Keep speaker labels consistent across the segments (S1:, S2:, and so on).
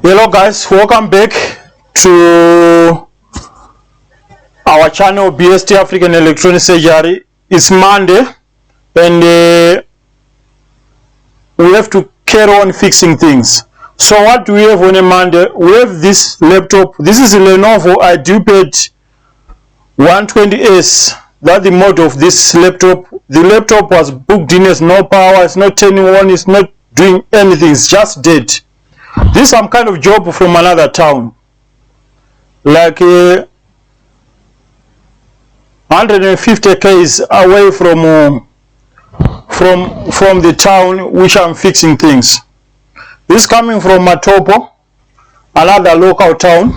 S1: Hello guys, welcome back to our channel BST African Electronic Surgery. It's Monday and we have to carry on fixing things. So what do we have on a Monday? We have this laptop. This is a Lenovo Ideapad 120s. That's the model of this laptop. The laptop was booked in as no power, it's not turning on, it's not doing anything, it's just dead. This is some kind of job from another town, like 150 k's away from the town which I'm fixing things. This is coming from Matopo, another local town.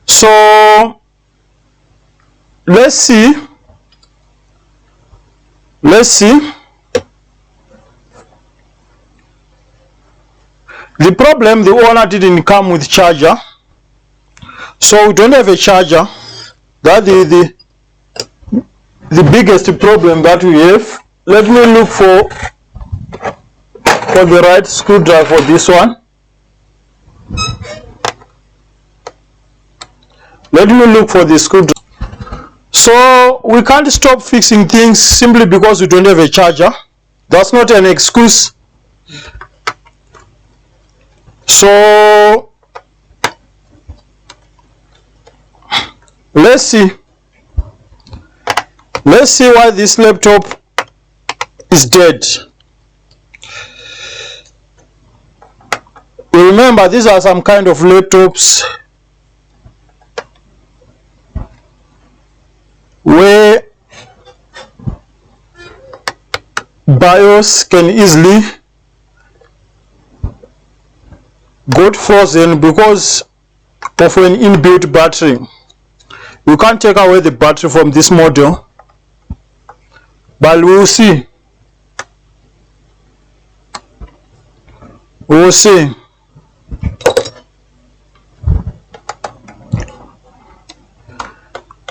S1: So let's see. The problem, the owner didn't come with charger, so we don't have a charger. That's the biggest problem that we have. Let me look for the right screwdriver for this one. Let me look for the screwdriver. So we can't stop fixing things simply because we don't have a charger. That's not an excuse. So let's see why this laptop is dead. You remember, these are some kind of laptops where BIOS can easily got frozen because of an inbuilt battery. You can't take away the battery from this model, but we will see. We will see.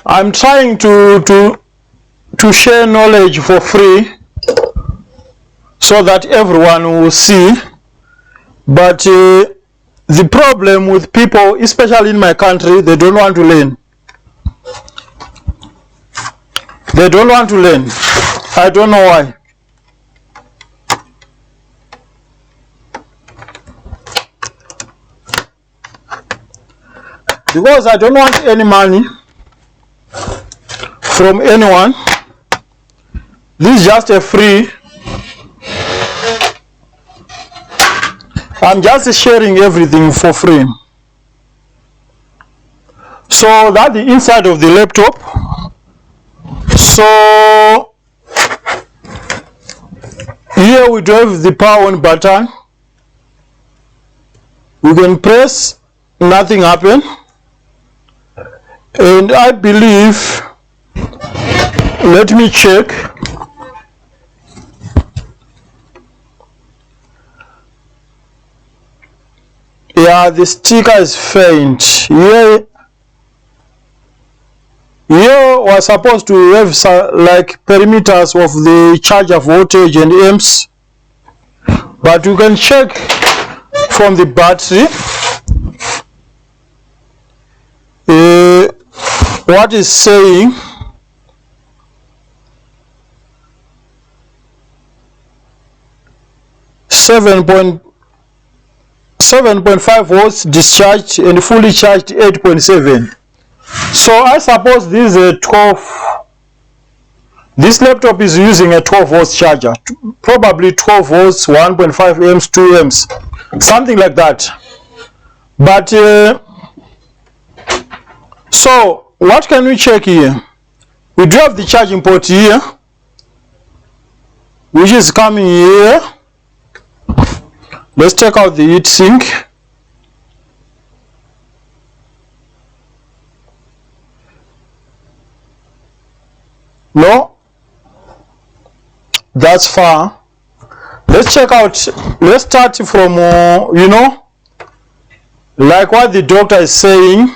S1: I'm trying to share knowledge for free so that everyone will see, but the problem with people, especially in my country, they don't want to learn. They don't want to learn. I don't know why. Because I don't want any money from anyone. This is just a free. I'm just sharing everything for free. So that's the inside of the laptop. So here we do have the power on button. We can press, nothing happen. And I believe, let me check. Yeah, the sticker is faint. Here was supposed to have like perimeters of the charger voltage and amps, but you can check from the battery what is saying. Seven point 7.5 volts discharged and fully charged 8.7. So I suppose this is a 12. This laptop is using a 12 volts charger, probably 12 volts, 1.5 amps, 2 amps, something like that. But so what can we check here? We do have the charging port here, which is coming here. Let's take out the heatsink. No, that's far. Let's check out. Let's start from like what the doctor is saying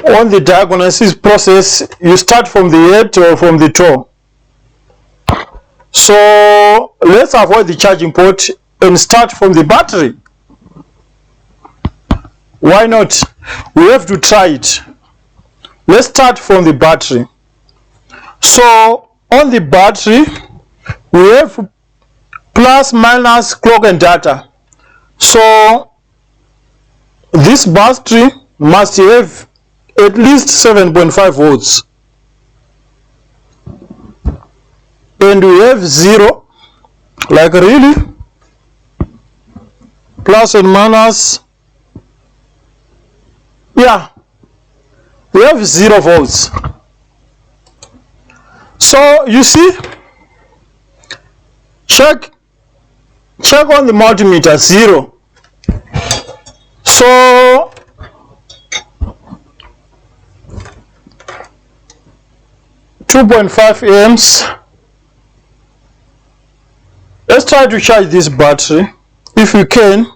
S1: on the diagnosis process. You start from the head or from the toe. So let's avoid the charging port and start from the battery. Why not? We have to try it. Let's start from the battery. So on the battery, we have plus, minus, clock and data. So this battery must have at least 7.5 volts. And we have 0, like really, plus and minus. Yeah, we have 0 volts. So you see, check on the multimeter, 0. So (2.5 amps). Let's try to charge this battery if we can.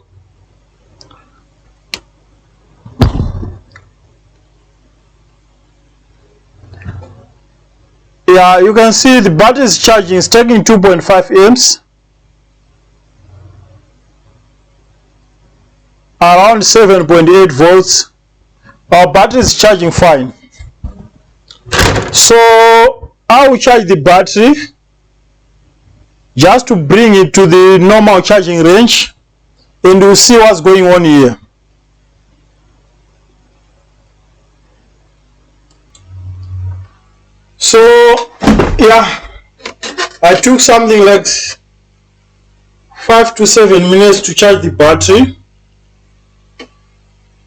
S1: Yeah, you can see the battery is charging, it's taking 2.5 amps, around 7.8 volts. Our battery is charging fine. So I will charge the battery just to bring it to the normal charging range, and we'll see what's going on here. So yeah, I took something like 5 to 7 minutes to charge the battery,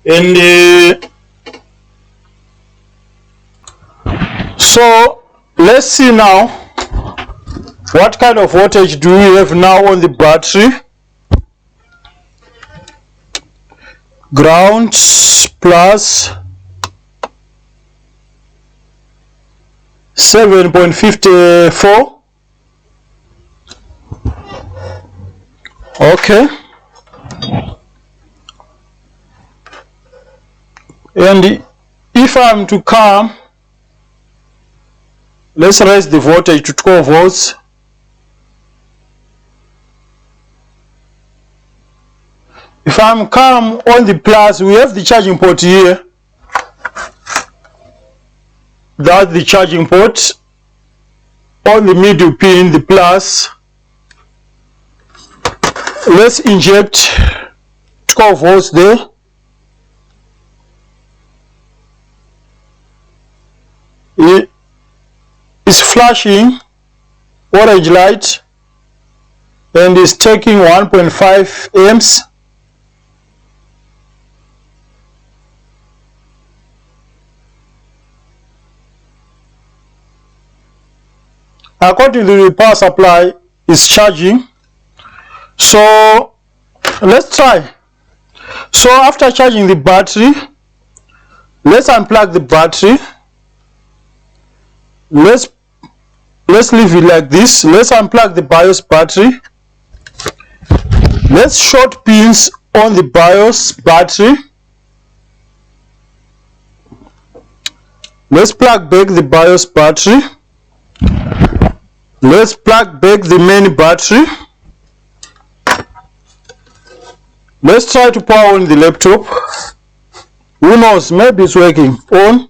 S1: and so let's see now what kind of voltage do we have now on the battery. Ground plus 7.54. Okay, and if I'm to come, let's raise the voltage to 12 volts. If I'm calm on the plus, we have the charging port here. That's the charging port. On the middle pin, the plus. Let's inject 12 volts there. It is flashing orange light and is taking 1.5 amps. According to the power supply, is charging. So let's try. So after charging the battery, let's unplug the battery. Let's leave it like this. Let's unplug the BIOS battery. Let's short pins on the BIOS battery. Let's plug back the BIOS battery. Let's plug back the main battery. Let's try to power on the laptop. Who knows, maybe it's working. On.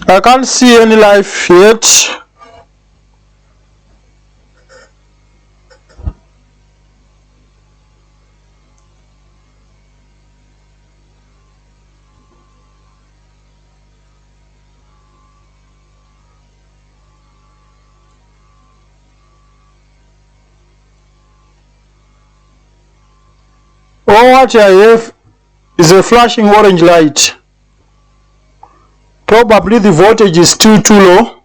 S1: I can't see any light yet. All what I have is a flashing orange light. Probably the voltage is still too low.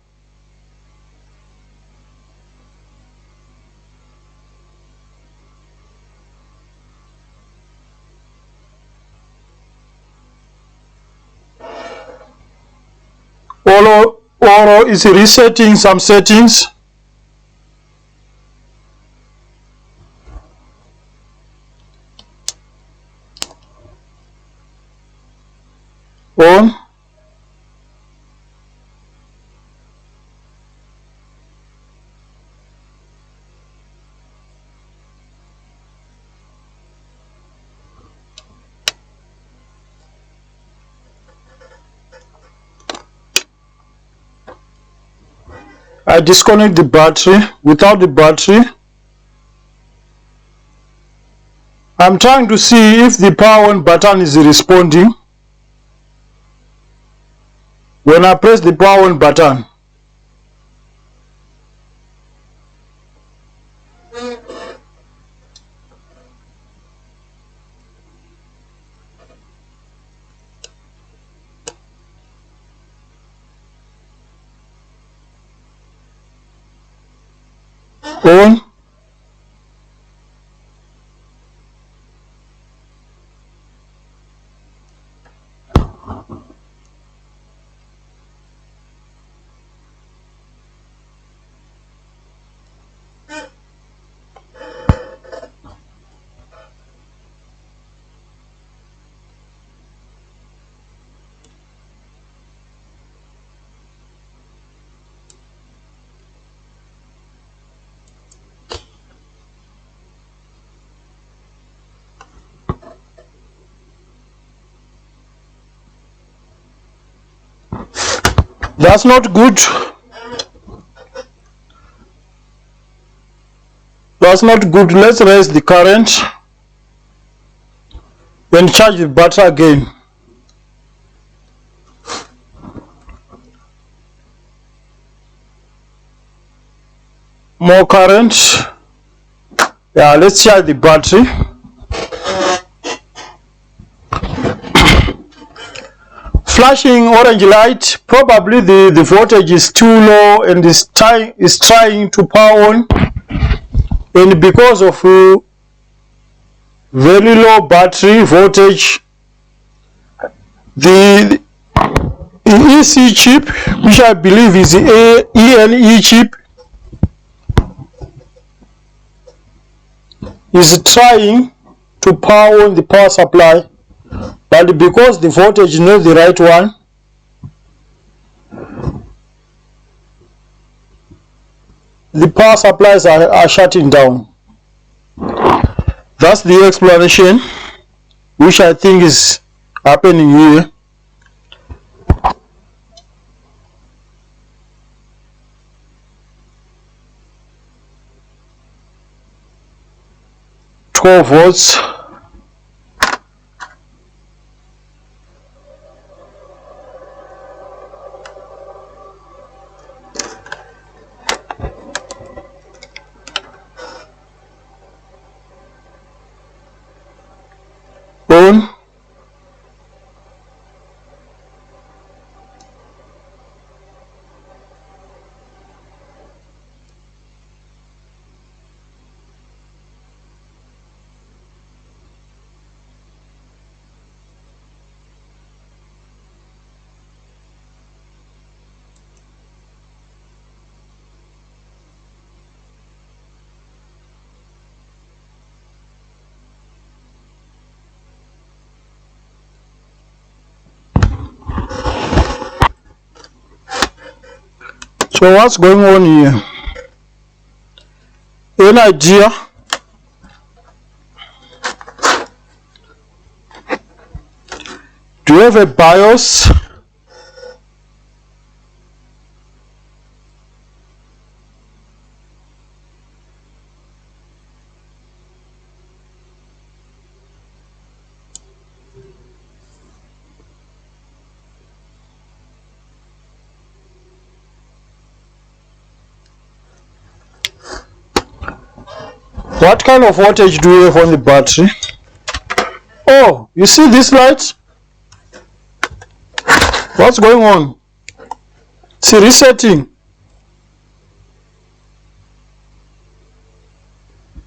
S1: Or is resetting some settings. On. I disconnect the battery. Without the battery, I'm trying to see if the power on button is responding. When I press the power on button, on. That's not good. That's not good. Let's raise the current and charge the battery again. More current. Yeah, let's charge the battery. Flashing orange light. Probably the voltage is too low and is trying to power on. And because of very low battery voltage, the EC chip, which I believe is the ENE chip, is trying to power on the power supply, but because the voltage is not the right one, the power supplies are shutting down. That's the explanation which I think is happening here. Volts. On. So what's going on here? Any idea? Do you have a BIOS? What kind of voltage do you have on the battery? Oh, you see this light? What's going on? See, resetting.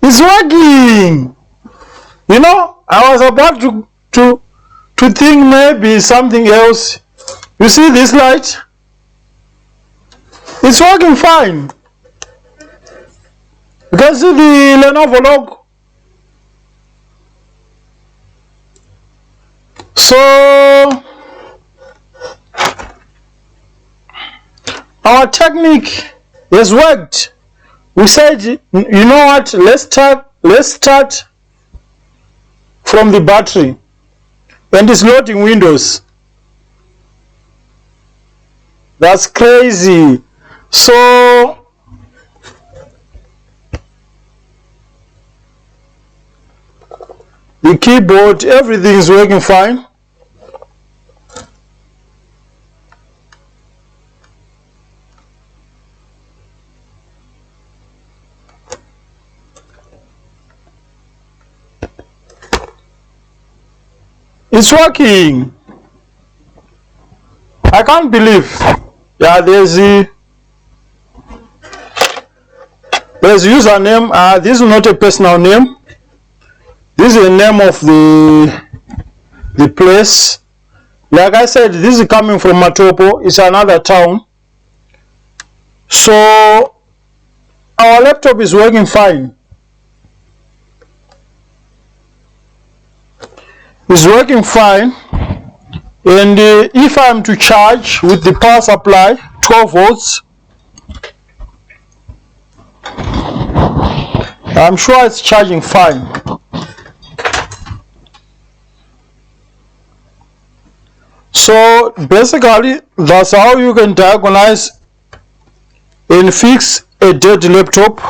S1: It's working. You know, I was about to think maybe something else. You see this light? It's working fine. You can see the Lenovo logo. So our technique has worked. We said, you know what, let's start from the battery, and it's loading Windows. That's crazy. So the keyboard, everything is working fine. It's working. I can't believe. Yeah, there's username. This is not a personal name. This is the name of the place. Like I said, this is coming from Matopo. It's another town. So our laptop is working fine. It's working fine. And if I'm to charge with the power supply, 12 volts, I'm sure it's charging fine. So basically, that's how you can diagnose and fix a dead laptop.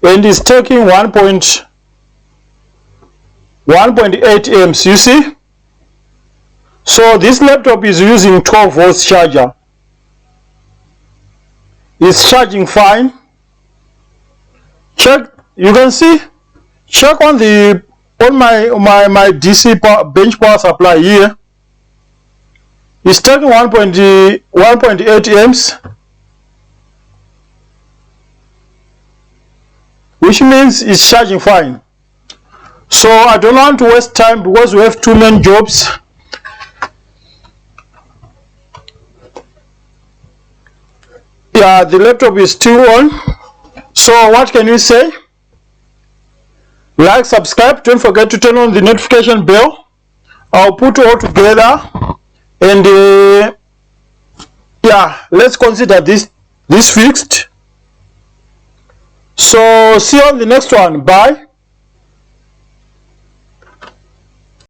S1: And it's taking 1.8 amps, you see. So this laptop is using 12 volts charger. It's charging fine. Check, you can see, check on my DC bench power supply here. It's taking 1.8 amps, which means it's charging fine. So I don't want to waste time because we have two main jobs. Yeah, the laptop is still on. So what can we say? Like, subscribe, don't forget to turn on the notification bell. I'll put all together, and yeah, let's consider this fixed. So see you on the next one. Bye.